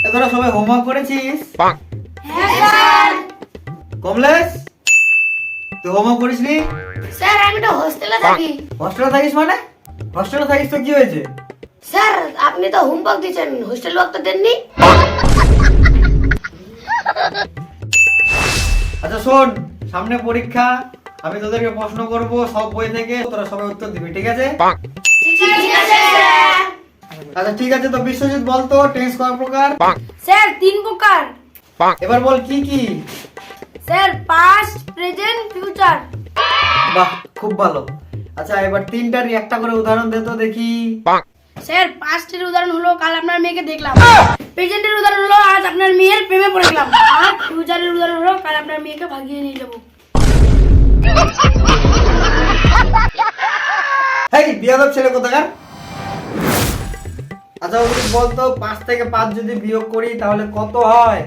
তোরা সবাই হোমওয়ার্ক করেছিস? হ্যাঁ স্যার। কমলেশ, তুই হোমওয়ার্ক করিসনি? স্যার আমি তো হোস্টেলে থাকি। হস্টেলে থাকিস মানে? হস্টেলে থাকিস তো কি হয়েছে? স্যার আপনি তো হোমওয়ার্ক দিয়েছেন, হোস্টেল ওয়ার্ক তো দেননি। আচ্ছা শোন, সামনে পরীক্ষা, আমি তোদেরকে প্রশ্ন করব সব বই থেকে, তোরা সবাই উত্তর দিবি, ঠিক আছে? ঠিক আছে স্যার। আচ্ছা ঠিক আছে, তো বিশ্বজিৎ বল তো টেন্স কয় প্রকার? স্যার 3 প্রকার। এবার বল কি কি? Sir past, present, future. বাহ, খুব ভালো। আচ্ছা এবার তিনটার একটা করে উদাহরণ দে তো দেখি। স্যার পাস্টের উদাহরণ হলো কাল আপনার মেয়েকে দেখলাম, প্রেজেন্টের উদাহরণ হলো আজ আপনার মেয়ের প্রেমে পড়ে গেলাম, আর ফিউচারের উদাহরণ হলো কাল আপনার মেয়েকে ভাগিয়ে নিয়ে যাবো। হেই বিয়াদব ছেলে কোথাকার। আচ্ছা ওদের বল তো 5 থেকে 5 যদি বিয়োগ করি তাহলে কত হয়?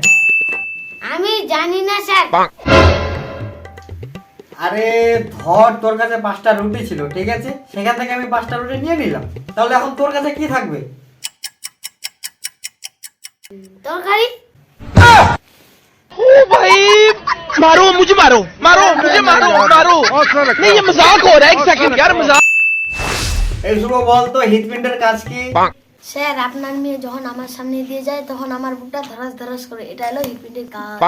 আমি জানি না স্যার। আরে ধর তোর কাছে 5টা রুটি ছিল, ঠিক আছে, সেখান থেকে আমি 5টা রুটি নিয়ে নিলাম, তাহলে এখন তোর কাছে কি থাকবে? তরকারি। ओ भाई मारो मुझे, मारो मारो मुझे, मारो मारो। नहीं ये मजाक हो रहा है, एक सेकंड यार मजाक। এই শুভ বল তো হৃৎপিণ্ডের কাজ কি? স্যার আপনার মেয়ে যখন আমার সামনে দিয়ে যায় তখন আমার বুকটা ধরাস ধরাস করে, এটা হলো হৃৎপিণ্ডের কাজ।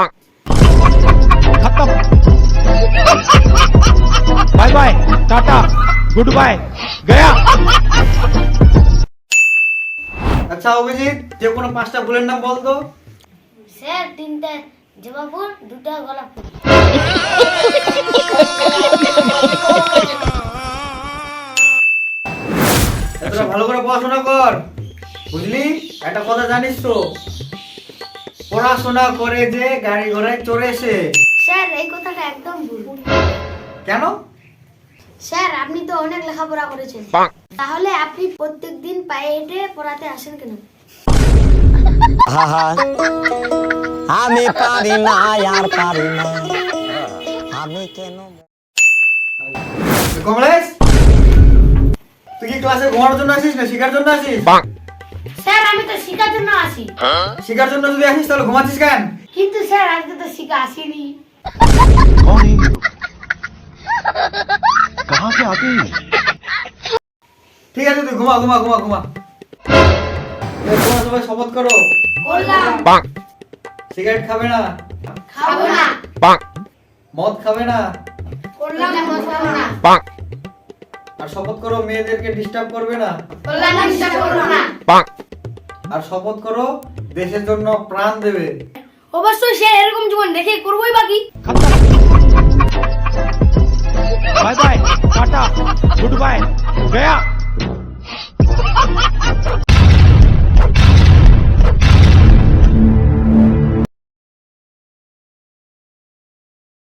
खत्म, bye bye ta-ta goodbye गया। আচ্ছা অভিজিৎ, যে কোনো 5টা ফুলের নাম বল তো। স্যার 3টা জবা ফুল, 2টা গোলাপ ফুল। তোরা ভালো করে পড়াশোনা কর, বুঝলি? একটা কথা জানিস তো, পড়াশোনা করে যে গাড়ি ঘোড়ায় চড়ে সে। স্যার এই কথাটা একদম ভুল। কেন? স্যার আপনি তো অনেক লেখাপড়া করেছেন, তাহলে আপনি প্রত্যেকদিন পায়ে হেঁটে পড়াতে আসেন কেন? আমি পারি না আর পারি না, আমি কেন। কমলেশ, তুই কি ক্লাসে ঘুমানোর জন্য আসিস না শেখার জন্য আসিস? স্যার আমি তো শিখার জন্য আসি। শেখার জন্য যদি আসিস তাহলে ঘুমাচ্ছিস কেন? কিন্তু স্যার আজকে তো শিখা আসিনি। कौन है ये लोग? कहाँ से आते हैं? ঠিক আছে, তুই ঘুমা ঘুমা ঘুমা ঘুমা। তোমরা সবাই শপথ করো, করলাম। সিগারেট খাবে না, খাবো না। মদ খাবে না, করলাম। খাবো না। আর শপথ করো মেয়েদেরকে ডিস্টার্ব করবে না, করলাম। করবো না। আর শপথ করো দেশের জন্য প্রাণ দেবে। অবশ্যই স্যার, এরকম জীবন দেখে করবোই বাকি। Bye bye ta-ta goodbye गया।